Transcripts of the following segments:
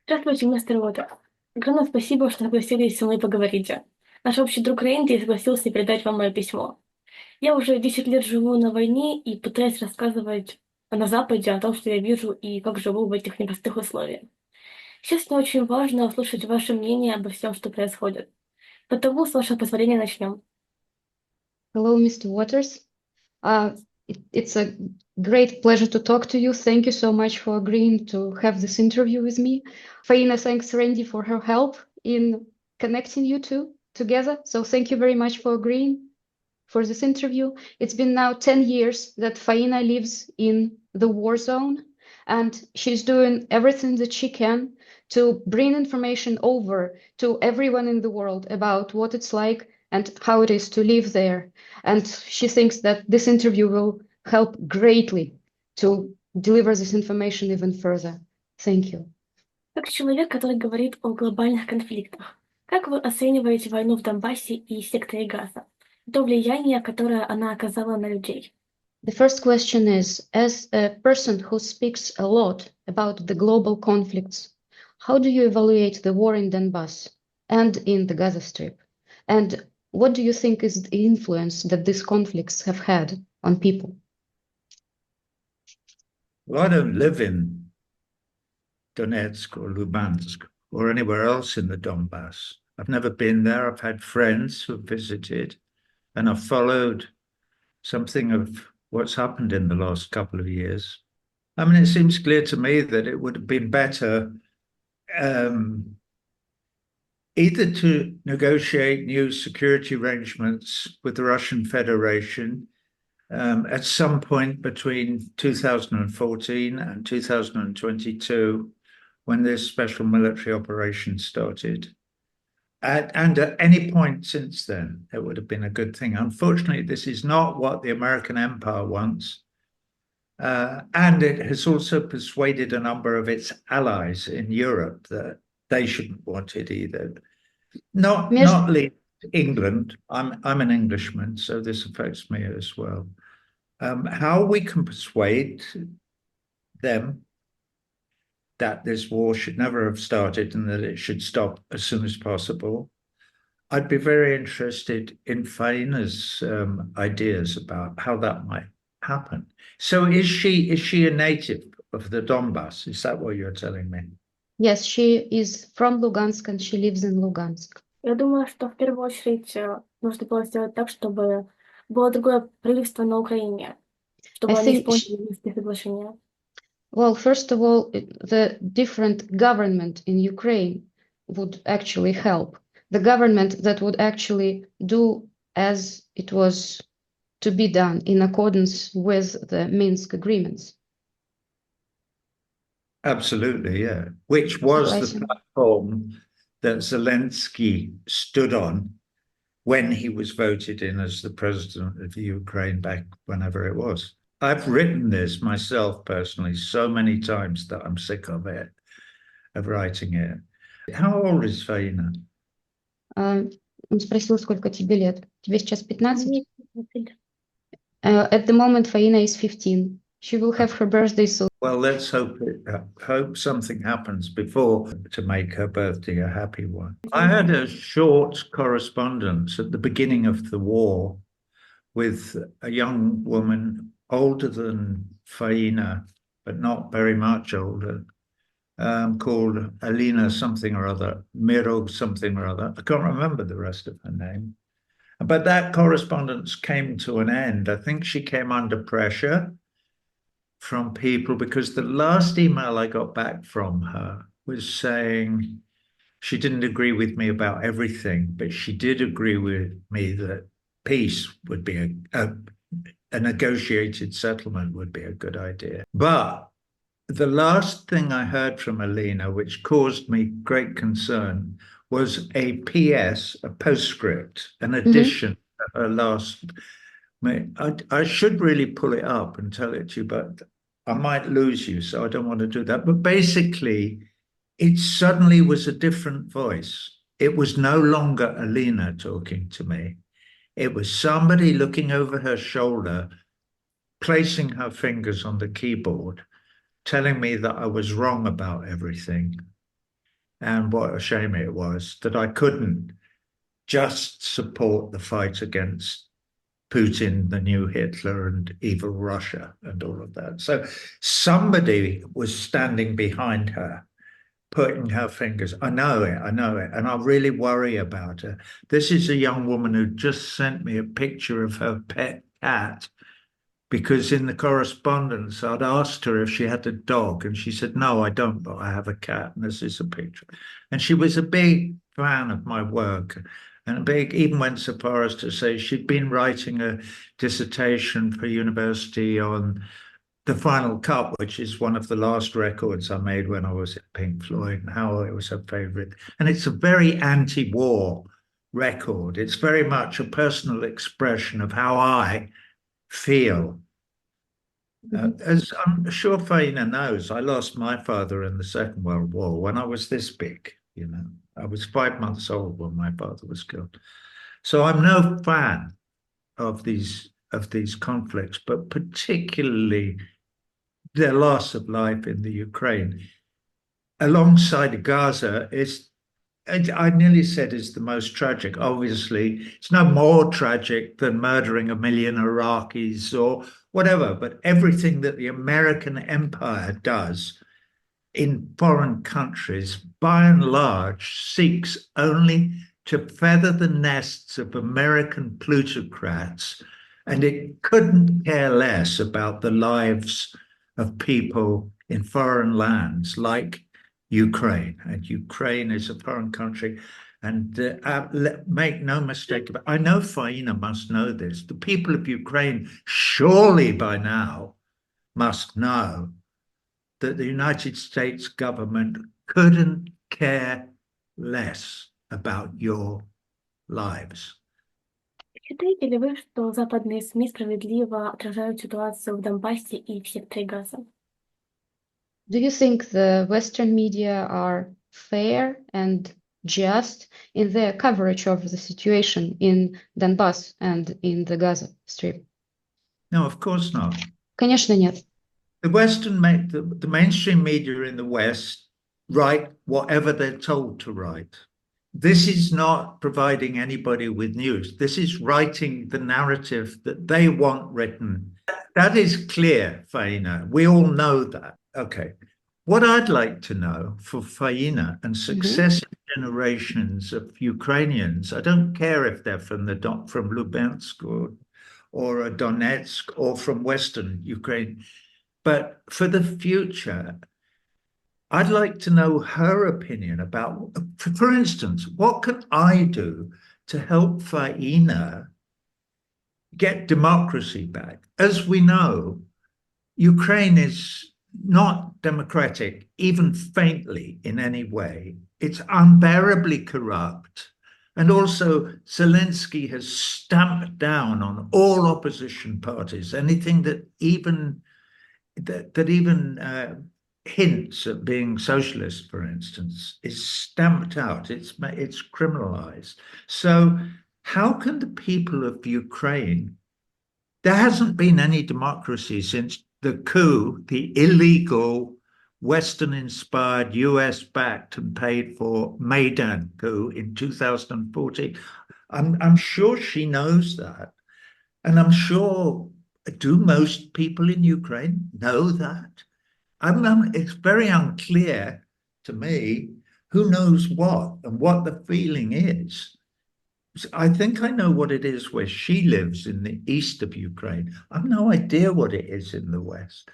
Здравствуйте, мистер Уотер. Огромное спасибо, что согласились со мной поговорить. Наш общий друг Рэнди согласился передать вам мое письмо. Я уже 10 лет живу на войне и пытаюсь рассказывать на Западе о том, что я вижу и как живу в этих непростых условиях. Сейчас мне очень важно услышать ваше мнение обо всем, что происходит. Потому, с вашего позволения, начнем. Hello, Mr. Waters. It's a great pleasure to talk to you. Thank you so much for agreeing to have this interview with me. Faina thanks Randy for her help in connecting you two together. So thank you very much for agreeing for this interview. It's been now 10 years that Faina lives in the war zone, and she's doing everything that she can to bring information over to everyone in the world about what it's like and how it is to live there. And she thinks that this interview will help greatly to deliver this information even further. Thank you. Как человек, который говорит о глобальных конфликтах, как вы оцениваете войну в Донбассе и секторе Газа? То влияние, которое она оказала на людей? The first question is, as a person who speaks a lot about the global conflicts, how do you evaluate the war in Donbass and in the Gaza Strip? And what do you think is the influence that these conflicts have had on people? Well, I don't live in Donetsk or Luhansk or anywhere else in the Donbass. I've never been there. I've had friends who've visited, and I've followed something of what's happened in the last couple of years. I mean, it seems clear to me that it would have been better either to negotiate new security arrangements with the Russian Federation at some point between 2014 and 2022, when this special military operation started. And at any point since then, it would have been a good thing. Unfortunately, this is not what the American empire wants. And it has also persuaded a number of its allies in Europe that they shouldn't want it either. Not least England. I'm an Englishman, so this affects me as well. How we can persuade them that this war should never have started and that it should stop as soon as possible. I'd be very interested in Faina's ideas about how that might happen. So is she a native of the Donbass? Is that what you're telling me? Yes, she is from Lugansk and she lives in Lugansk. Я думаю, что в первую очередь нужно было сделать так, чтобы было другое правительство на Украине, чтобы I они think, исполнили Минские соглашения. well, first of all, the different government in Ukraine would actually help. The government that would actually do as it was to be done in accordance with the Minsk agreements. Absolutely, yeah. Which was the platform that Zelensky stood on when he was voted in as the president of Ukraine back whenever it was. I've written this myself personally so many times that I'm sick of it, of writing it. How old is Faina? Он спросил, сколько тебе лет. Тебе сейчас 15? At the moment, Faina is 15. She will have her birthday soon. Well, let's hope something happens before to make her birthday a happy one. I had a short correspondence at the beginning of the war with a young woman older than Faina, but not very much older, called Alina something or other, Miro something or other. I can't remember the rest of her name. But that correspondence came to an end. I think she came under pressure from people because the last email I got back from her was saying she didn't agree with me about everything, but she did agree with me that peace would be a negotiated settlement would be a good idea. But the last thing I heard from Alina, which caused me great concern, was a PS, a postscript, an addition to her last. I should really pull it up and tell it to you, but I might lose you, so I don't want to do that. But basically, it suddenly was a different voice. It was no longer Alina talking to me. It was somebody looking over her shoulder, placing her fingers on the keyboard, telling me that I was wrong about everything. and what a shame it was that I couldn't just support the fight against Putin, the new Hitler, and evil Russia, and all of that. So somebody was standing behind her, putting her fingers. I know it, and I really worry about her. This is a young woman who just sent me a picture of her pet cat, because in the correspondence I'd asked her if she had a dog, and she said, no, I don't, but I have a cat, and this is a picture. And she was a big fan of my work, and even went so far as to say she'd been writing a dissertation for university on the Final Cut, which is one of the last records I made when I was at Pink Floyd, and how it was her favorite. And it's a very anti-war record. It's very much a personal expression of how I feel. As I'm sure Faina knows, I lost my father in the Second World War when I was this big, you know. I was 5 months old when my father was killed. So I'm no fan of these conflicts, but particularly the loss of life in the Ukraine. Alongside Gaza, I nearly said is the most tragic. Obviously, it's no more tragic than murdering 1 million Iraqis or whatever, but everything that the American empire does in foreign countries, by and large, seeks only to feather the nests of American plutocrats, and it couldn't care less about the lives of people in foreign lands like Ukraine. And Ukraine is a foreign country. And make no mistake about it, I know Faina must know this. The people of Ukraine surely by now must know that the United States government couldn't care less about your lives. Считаете ли вы, что западные СМИ справедливо отражают ситуацию в Донбассе и в секторе Газа? Do you think the Western media are fair and just in their coverage of the situation in Donbass and in the Gaza Strip? No, of course not. Конечно, нет. The mainstream media in the West write whatever they're told to write. This is not providing anybody with news. This is writing the narrative that they want written. That is clear, Faina. We all know that. Okay. What I'd like to know for Faina and successive generations of Ukrainians, I don't care if they're from Luhansk or Donetsk or from Western Ukraine, but for the future, I'd like to know her opinion about, for instance, what can I do to help Faina get democracy back? As we know, Ukraine is not democratic, even faintly in any way. It's unbearably corrupt. And also, Zelensky has stamped down on all opposition parties, anything that even hints at being socialist, for instance, is stamped out. It's criminalized. So how can the people of Ukraine, there hasn't been any democracy since the coup, the illegal Western-inspired, US-backed and paid for Maidan coup in 2014. I'm sure she knows that. And I'm sure, do most people in Ukraine know that? It's very unclear to me who knows what and what the feeling is. I think I know what it is where she lives in the east of Ukraine. I have no idea what it is in the west.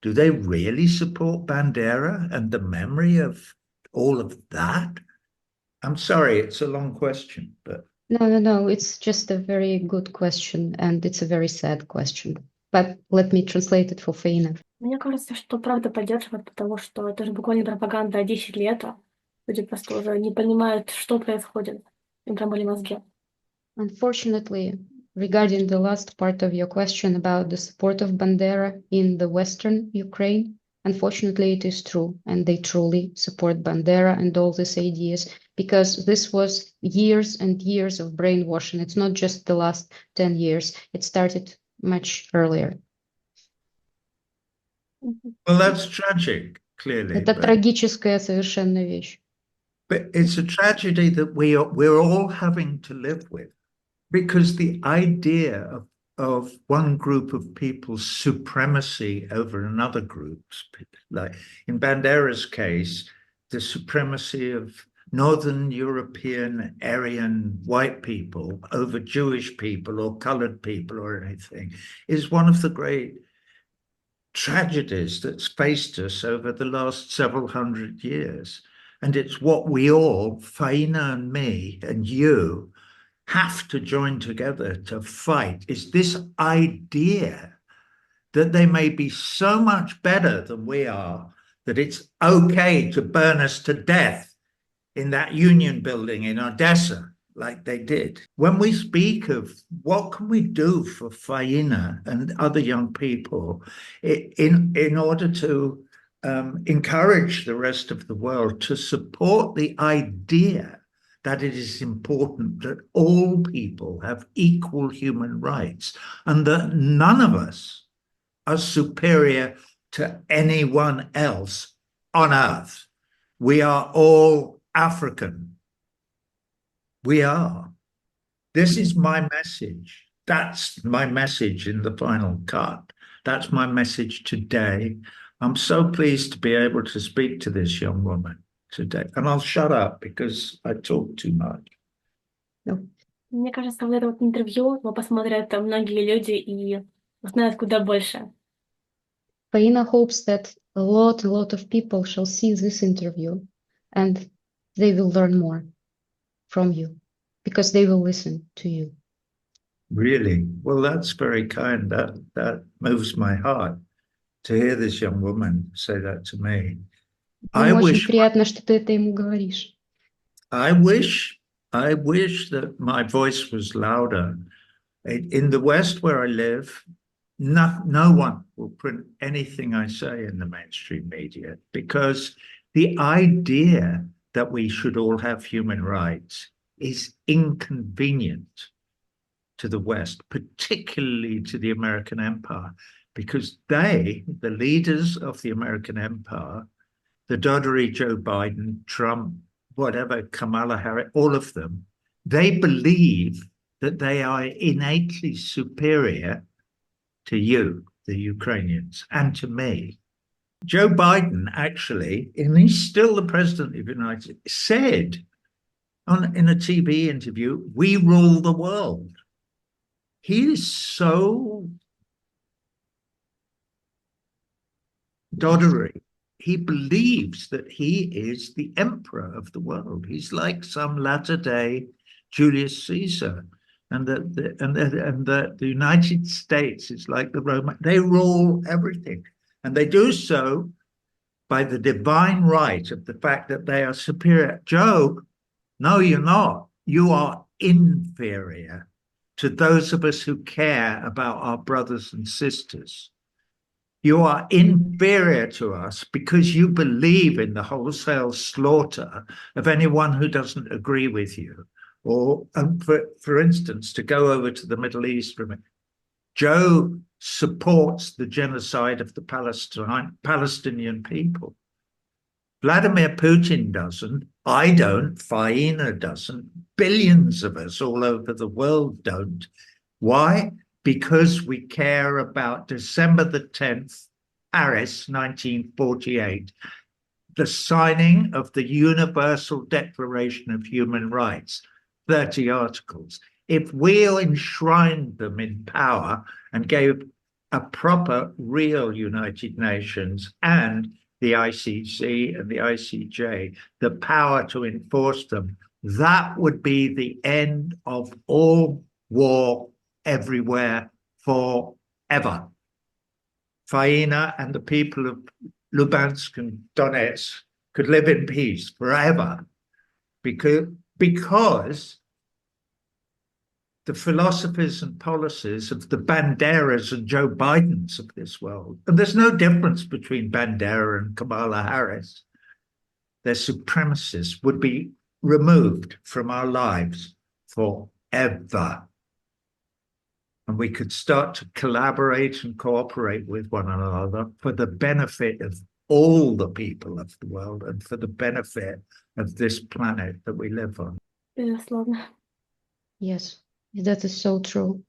Do they really support Bandera and the memory of all of that? I'm sorry, it's a long question, but... No, it's just a very good question, and it's a very sad question. But let me translate it for Faina. Мне кажется, что правда поддерживают, потому что это же буквально пропаганда 10 лет. Люди просто уже не понимают, что происходит. Им промыли мозги. Unfortunately, regarding the last part of your question about the support of Bandera in the Western Ukraine, unfortunately, it is true, and they truly support Bandera and all these ideas, because this was years and years of brainwashing. It's not just the last 10 years. It started much earlier. Well, that's tragic, clearly. Это трагическая совершенно вещь. But it's a tragedy that we're all having to live with, because the idea of one group of people's supremacy over another group's, like in Bandera's case, the supremacy of Northern European Aryan white people over Jewish people or colored people or anything, is one of the great tragedies that's faced us over the last several hundred years. And it's what we all, Faina and me and you, have to join together to fight, is this idea that they may be so much better than we are, that it's okay to burn us to death in that union building in Odessa, like they did. When we speak of what can we do for Faina and other young people in order to encourage the rest of the world to support the idea that it is important that all people have equal human rights and that none of us are superior to anyone else on earth. We are all African. We are. This is my message. That's my message in the final cut. That's my message today. I'm so pleased to be able to speak to this young woman today. And I'll shut up because I talk too much. No. Мне кажется, в это вот интервью его посмотрят многие люди и узнают куда больше. Faina hopes that a lot of people shall see this interview and they will learn more from you because they will listen to you. Really? Well, that's very kind. That moves my heart to hear this young woman say that to me. Мне очень приятно, что ты это ему говоришь. I wish that my voice was louder. In the West where I live, no one will print anything I say in the mainstream media, because the idea that we should all have human rights is inconvenient to the West, particularly to the American empire, because they, the leaders of the American empire, the doddery Joe Biden, Trump, whatever, Kamala Harris, all of them, they believe that they are innately superior to you, the Ukrainians, and to me. Joe Biden actually, and he's still the president of the United States, said in a TV interview, "We rule the world." He is so doddery. He believes that he is the emperor of the world. He's like some latter-day Julius Caesar, and that the United States is like the Roman. They rule everything, and they do so by the divine right of the fact that they are superior. Joe, no, you're not. You are inferior to those of us who care about our brothers and sisters. You are inferior to us because you believe in the wholesale slaughter of anyone who doesn't agree with you. Or, for instance, to go over to the Middle East, Joe supports the genocide of the Palestinian people. Vladimir Putin doesn't. I don't. Faina doesn't. Billions of us all over the world don't. Why? Because we care about December the 10th, Paris, 1948, the signing of the Universal Declaration of Human Rights, 30 articles. If we enshrined them in power and gave a proper, real United Nations and the ICC and the ICJ the power to enforce them, that would be the end of all war everywhere forever. Faina and the people of Luhansk and Donetsk could live in peace forever, because the philosophies and policies of the Banderas and Joe Bidens of this world, and there's no difference between Bandera and Kamala Harris, their supremacists would be removed from our lives forever. And we could start to collaborate and cooperate with one another for the benefit of all the people of the world and for the benefit of this planet that we live on. Безусловно. Yes, that is so true.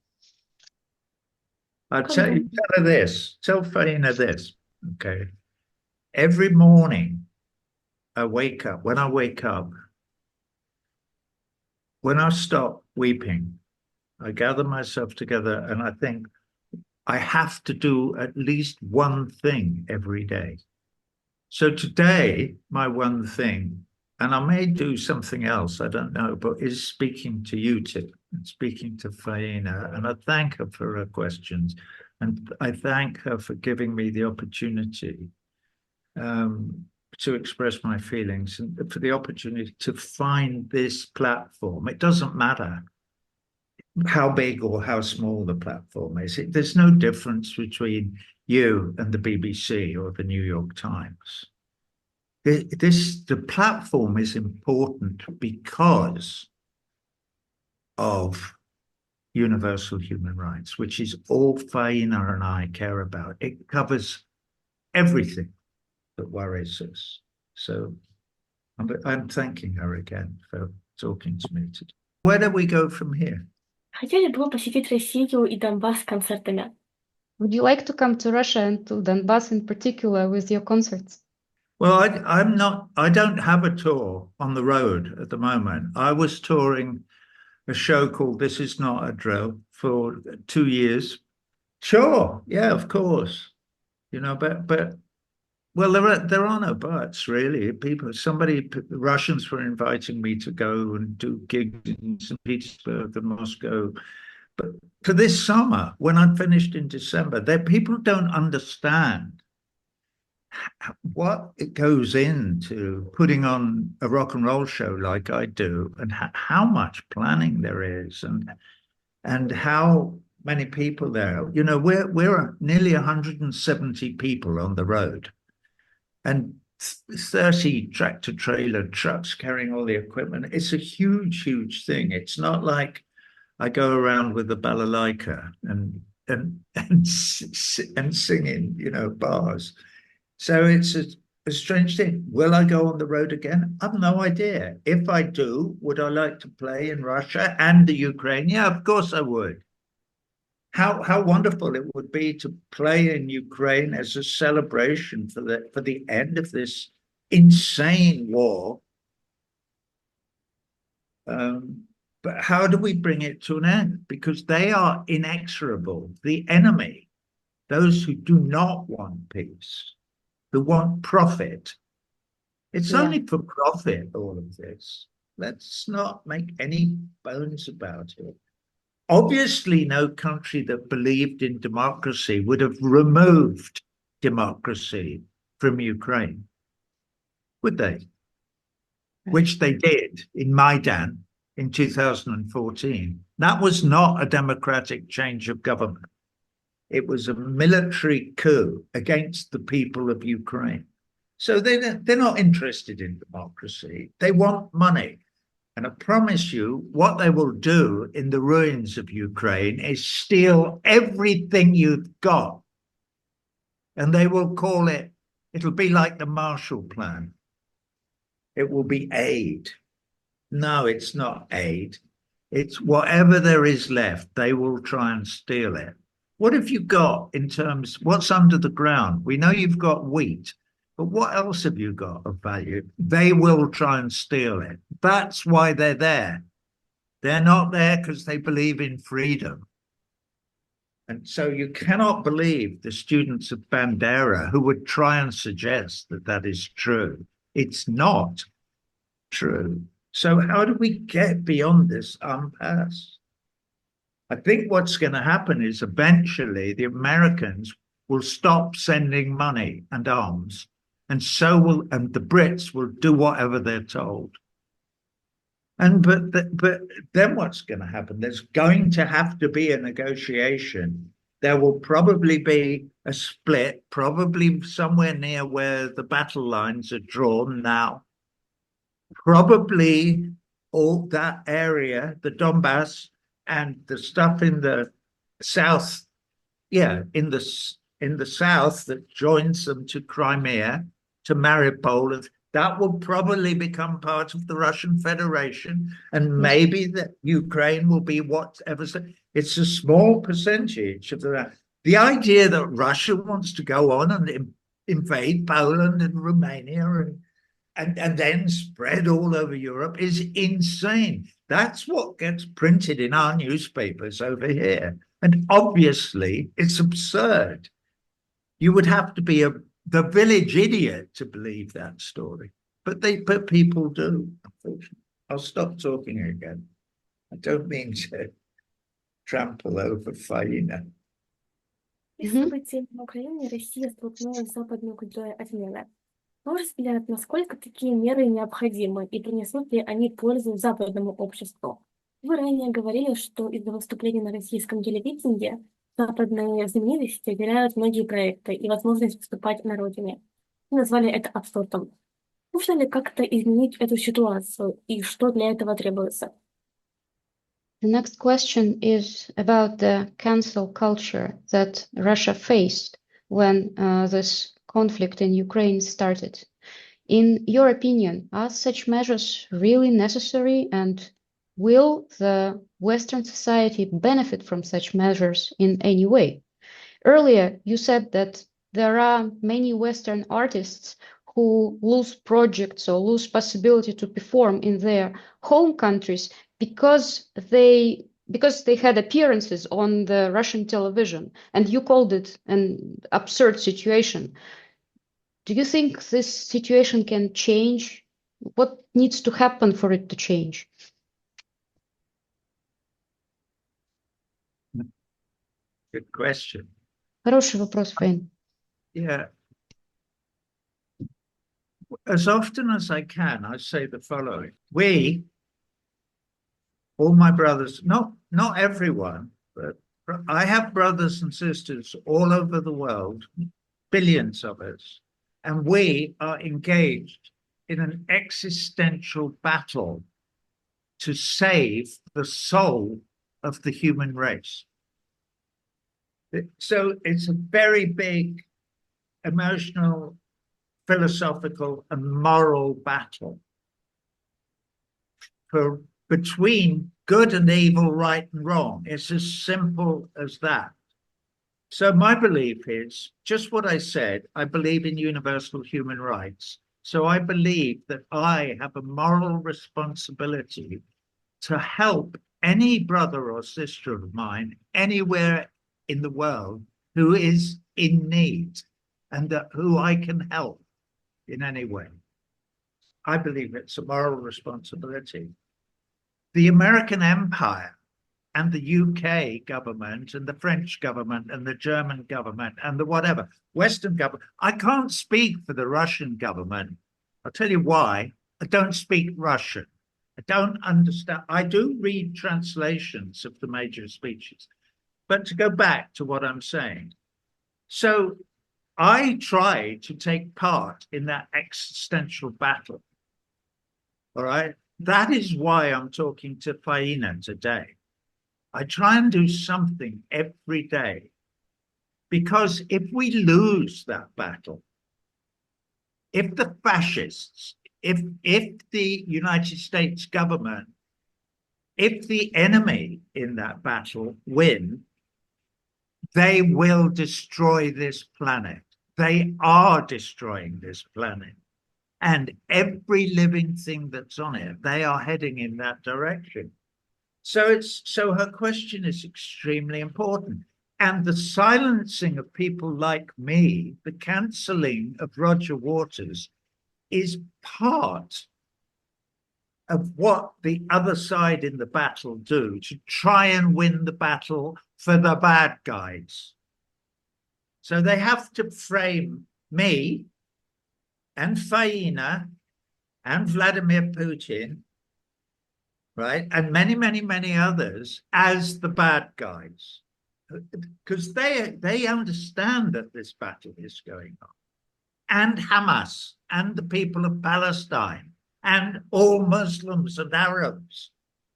I'll tell her this, tell Faina this, okay? Every morning I wake up, when I stop weeping, I gather myself together and I think I have to do at least one thing every day. So today, my one thing, and I may do something else, I don't know, but is speaking to you two and speaking to Faina. And I thank her for her questions. And I thank her for giving me the opportunity to express my feelings and for the opportunity to find this platform. It doesn't matter how big or how small the platform is. There's no difference between you and the BBC or the New York Times. The platform is important because of universal human rights, which is all Faina and I care about. It covers everything that worries us. So I'm thanking her again for talking to me today. Where do we go from here? Хотели бы вы посетить Россию и Донбасс с концертами? Would you like to come to Russia and to Donbass in particular with your concerts? Well, I don't have a tour on the road at the moment. I was touring a show called This Is Not a Drill for 2 years. Sure, yeah, of course. You know, but well, there are no buts really. The Russians were inviting me to go and do gigs in St. Petersburg and Moscow. But for this summer, when I finished in December, people don't understand what it goes into putting on a rock and roll show like I do, and how much planning there is, and how many people there. You know, we're nearly 170 people on the road, and 30 tractor trailer trucks carrying all the equipment. It's a huge, huge thing. It's not like I go around with the balalaika and sing in, you know, bars. So it's a strange thing. Will I go on the road again? I've no idea. If I do, would I like to play in Russia and the Ukraine? Yeah, of course I would. How wonderful it would be to play in Ukraine as a celebration for the end of this insane war. But how do we bring it to an end? Because they are inexorable. The enemy, those who do not want peace, who want profit. It's only for profit, all of this. Let's not make any bones about it. Obviously, no country that believed in democracy would have removed democracy from Ukraine, would they? Right. Which they did in Maidan in 2014. That was not a democratic change of government. It was a military coup against the people of Ukraine. So they're not interested in democracy. They want money. And I promise you, what they will do in the ruins of Ukraine is steal everything you've got. And they will call it, it'll be like the Marshall Plan. It will be aid. No, it's not aid. It's whatever there is left, they will try and steal it. What have you got in terms, what's under the ground? We know you've got wheat, but what else have you got of value? They will try and steal it. That's why they're there. They're not there because they believe in freedom. And so you cannot believe the students of Bandera who would try and suggest that that is true. It's not true. So how do we get beyond this impasse? I think what's going to happen is eventually the Americans will stop sending money and arms, and the Brits will do whatever they're told. But then what's going to happen? There's going to have to be a negotiation. There will probably be a split, probably somewhere near where the battle lines are drawn now. Probably all that area, the Donbass, and the stuff in the south, in in the south that joins them to Crimea, to Mariupol, that will probably become part of the Russian Federation, and maybe that Ukraine will be whatever. It's a small percentage of the idea that Russia wants to go on and invade Poland and Romania and then spread all over Europe is insane. That's what gets printed in our newspapers over here. And obviously, it's absurd. You would have to be the village idiot to believe that story. But people do, unfortunately. I'll stop talking again. I don't mean to trample over Faina. Из событий на Украине Россия столкнулась с западной культурой отмены. На ваш взгляд, насколько такие меры необходимы и принесут ли они пользу западному обществу? Вы ранее говорили, что из-за выступлений на российском телевидении западные знаменитости теряют многие проекты и возможность выступать на родине. Вы назвали это абсурдом. Нужно ли как-то изменить эту ситуацию и что для этого требуется? The next question is about the cancel culture that Russia faced when this conflict in Ukraine started. In your opinion, are such measures really necessary, and will the Western society benefit from such measures in any way? Earlier, you said that there are many Western artists who lose projects or lose possibility to perform in their home countries because they had appearances on the Russian television, and you called it an absurd situation. Do you think this situation can change? What needs to happen for it to change? Good question. Хороший вопрос, Фейн. Yeah. As often as I can, I say the following. All my brothers, not everyone, but I have brothers and sisters all over the world, billions of us, and we are engaged in an existential battle to save the soul of the human race. So it's a very big emotional, philosophical, and moral battle between good and evil, right and wrong. It's as simple as that. So my belief is just what I said. I believe in universal human rights. So I believe that I have a moral responsibility to help any brother or sister of mine anywhere in the world who is in need and who I can help in any way. I believe it's a moral responsibility. The American empire and the UK government and the French government and the German government and the whatever, Western government. I can't speak for the Russian government. I'll tell you why. I don't speak Russian. I don't understand. I do read translations of the major speeches. But to go back to what I'm saying. So I try to take part in that existential battle. All right. That is why I'm talking to Faina today. I try and do something every day, because if we lose that battle, if the fascists, if the United States government, if the enemy in that battle win, they will destroy this planet. They are destroying this planet. And every living thing that's on it, they are heading in that direction. So her question is extremely important. And the silencing of people like me, the cancelling of Roger Waters, is part of what the other side in the battle do to try and win the battle for the bad guys. So they have to frame me and Faina and Vladimir Putin, right, and many, many, many others as the bad guys, because they understand that this battle is going on, and Hamas and the people of Palestine and all Muslims and Arabs.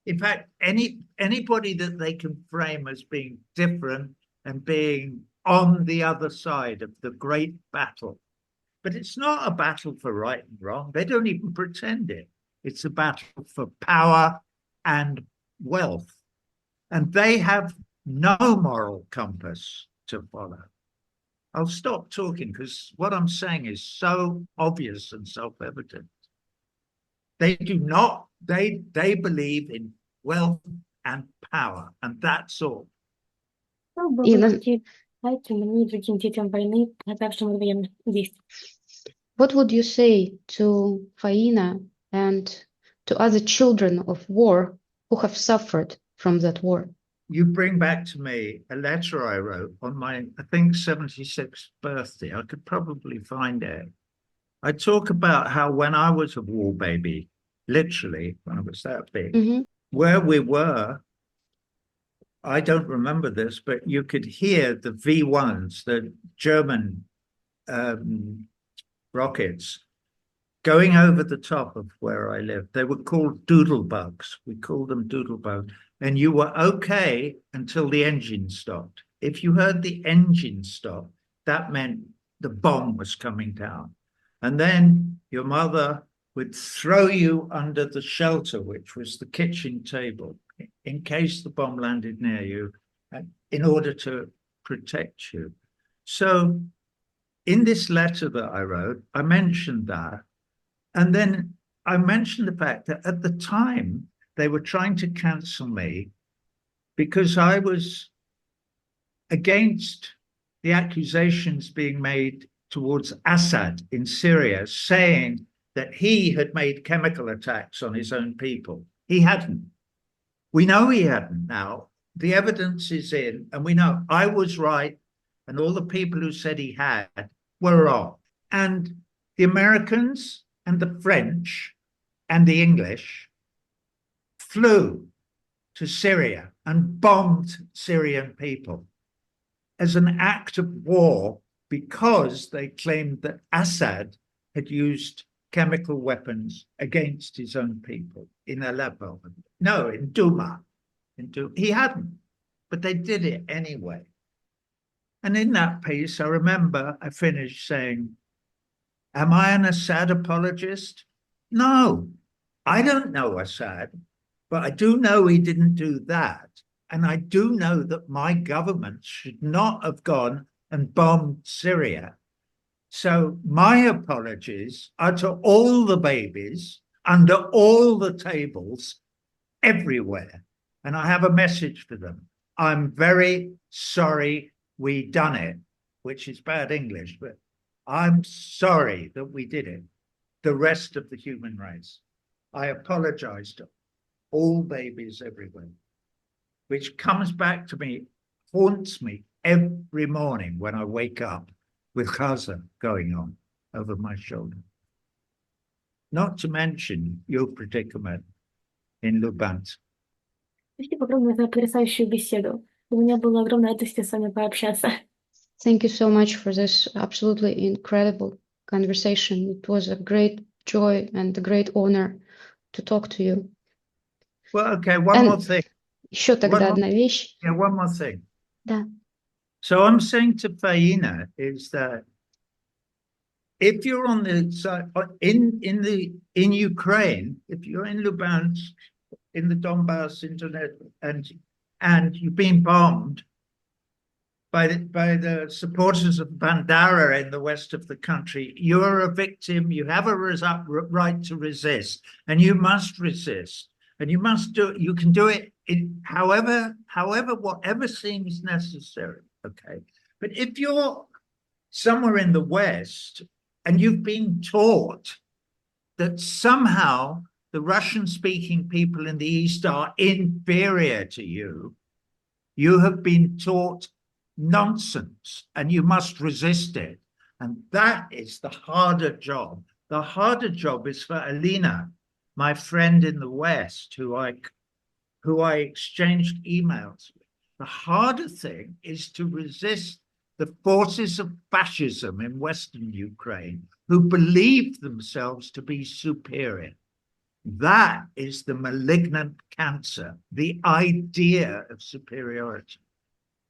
In fact, anybody that they can frame as being different and being on the other side of the great battle. But it's not a battle for right and wrong. They don't even pretend it. It's a battle for power and wealth. And they have no moral compass to follow. I'll stop talking because what I'm saying is so obvious and self-evident. They do not, they believe in wealth and power, and that's all. Ну, было И на- такие, знаете, мне и другим детям войны, продавшим военных действий. What would you say to Faina and to other children of war who have suffered from that war? You bring back to me a letter I wrote on my, I think, 76th birthday. I could probably find it. I talk about how when I was a war baby, literally, when I was that big, Mhm. where we were, I don't remember this, but you could hear the V1s, the German rockets, going over the top of where I lived. They were called doodlebugs. We called them doodlebugs. And you were okay until the engine stopped. If you heard the engine stop, that meant the bomb was coming down. And then your mother would throw you under the shelter, which was the kitchen table, in case the bomb landed near you, in order to protect you. So in this letter that I wrote, I mentioned that. And then I mentioned the fact that at the time, they were trying to cancel me because I was against the accusations being made towards Assad in Syria, saying that he had made chemical attacks on his own people. He hadn't. We know he hadn't now. The evidence is in, and we know I was right, and all the people who said he had were wrong. And the Americans and the French and the English flew to Syria and bombed Syrian people as an act of war because they claimed that Assad had used chemical weapons against his own people in Aleppo. No, in Douma. He hadn't, but they did it anyway. And in that piece, I remember I finished saying, am I an Assad apologist? No, I don't know Assad, but I do know he didn't do that. And I do know that my government should not have gone and bombed Syria. So my apologies are to all the babies under all the tables everywhere. And I have a message for them. I'm very sorry we done it, which is bad English, but I'm sorry that we did it. The rest of the human race. I apologize to all babies everywhere, which comes back to me, haunts me every morning when I wake up with Gaza going on over my shoulder. Not to mention your predicament in Lubansk. Спасибо огромное за потрясающую беседу. У меня было огромное удовольствие с вами пообщаться. Thank you so much for this absolutely incredible conversation. It was a great joy and a great honor to talk to you. Well, okay, one And more thing. еще тогда One more- одна вещь. Yeah, one more thing. Да. So I'm saying to Faina is that if you're on the side in Ukraine, if you're in Lubansk, in the Donbass internet, and you've been bombed by the supporters of Bandera in the west of the country, you're a victim. You have a right to resist, and you must resist, and you must do it. You can do it in whatever seems necessary. Okay, but if you're somewhere in the West and you've been taught that somehow the Russian-speaking people in the East are inferior to you, you have been taught nonsense and you must resist it. And that is the harder job. The harder job is for Alina, my friend in the West, who I exchanged emails with. The harder thing is to resist the forces of fascism in Western Ukraine who believe themselves to be superior. That is the malignant cancer, the idea of superiority.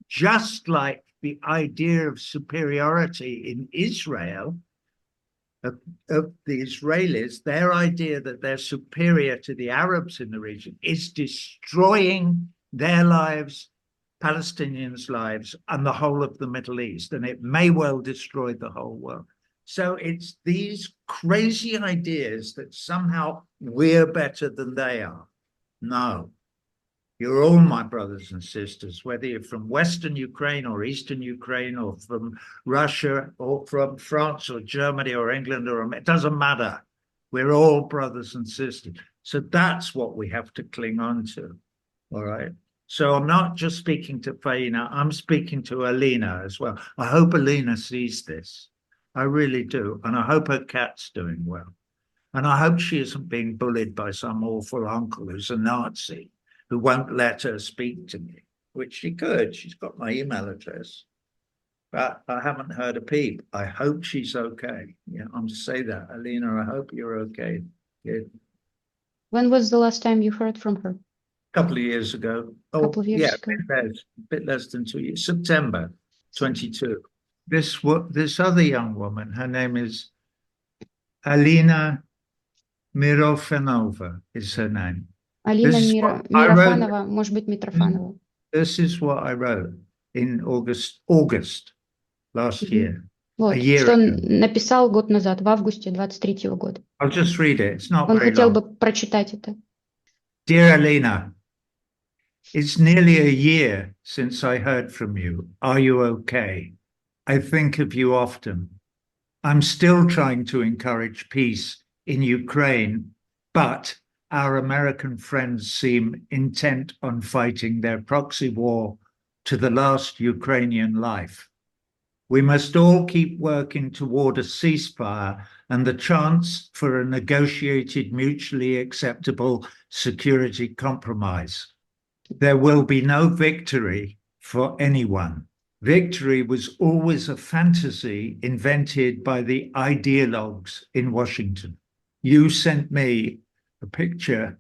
just like the idea of superiority in Israel, of the Israelis, their idea that they're superior to the Arabs in the region is destroying their lives, Palestinians' lives, and the whole of the Middle East. And it may well destroy the whole world. So it's these crazy ideas that somehow we're better than they are. No. You're all my brothers and sisters, whether you're from Western Ukraine or Eastern Ukraine or from Russia or from France or Germany or England or it doesn't matter. We're all brothers and sisters. So that's what we have to cling on to. All right. So I'm not just speaking to Faina, I'm speaking to Alina as well. I hope Alina sees this. I really do. And I hope her cat's doing well. And I hope she isn't being bullied by some awful uncle who's a Nazi, who won't let her speak to me, which she could. She's got my email address. But I haven't heard a peep. I hope she's okay. Yeah, I'm to say that. Alina, I hope you're okay. Good. When was the last time you heard from her? A couple of years ago. Oh, Couple of years yeah, ago. a bit less than 2 years. September 22. This other young woman, her name is Alina Mirofenova, is her name. Алина This is what I Мирофанова, wrote. может быть, Митрофанова. This is what I wrote in August last year. Вот, A year что он ago. написал год назад, в августе 23-го года. I'll just read it. It's not Он very хотел long. бы прочитать это. Dear Alina, it's nearly a year since I heard from you. Are you okay? I think of you often. I'm still trying to encourage peace in Ukraine, but our American friends seem intent on fighting their proxy war to the last Ukrainian life. We must all keep working toward a ceasefire and the chance for a negotiated, mutually acceptable security compromise. There will be no victory for anyone. Victory was always a fantasy invented by the ideologues in Washington. You sent me a picture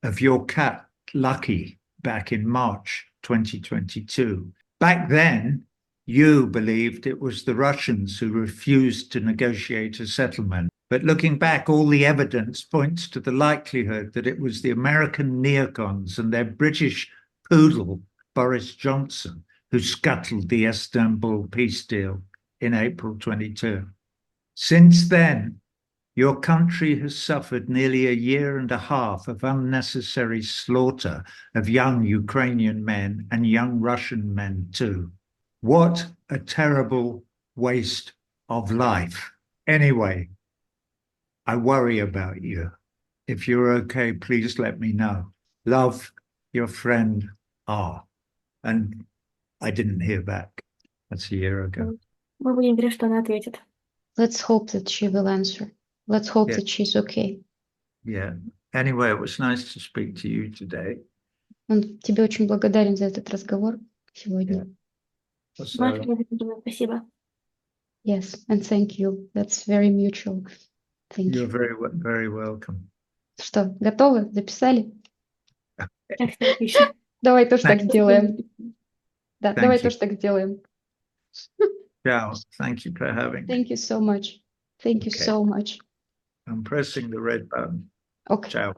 of your cat, Lucky, back in March 2022. Back then, you believed it was the Russians who refused to negotiate a settlement. But looking back, all the evidence points to the likelihood that it was the American neocons and their British poodle, Boris Johnson, who scuttled the Istanbul peace deal in April 22. Since then, your country has suffered nearly a year and a half of unnecessary slaughter of young Ukrainian men and young Russian men too. What a terrible waste of life. Anyway, I worry about you. If you're okay, please let me know. Love, your friend R. And I didn't hear back. That's a year ago. Мы будем верить, что она ответит. Let's hope that she will answer. Let's hope that she's okay. Yeah. Anyway, it was nice to speak to you today. Он тебе очень благодарен за этот разговор сегодня. Большое спасибо. Yes, and thank you. That's very mutual. Thank You're you. very welcome. Что, готовы? Записали? Отлично. Давай тоже так сделаем. Да, Thank давай you. тоже так сделаем. Ciao. Thank you for having me. Thank you so much. Thank you Okay. so much. I'm pressing the red button. Okay. Ciao.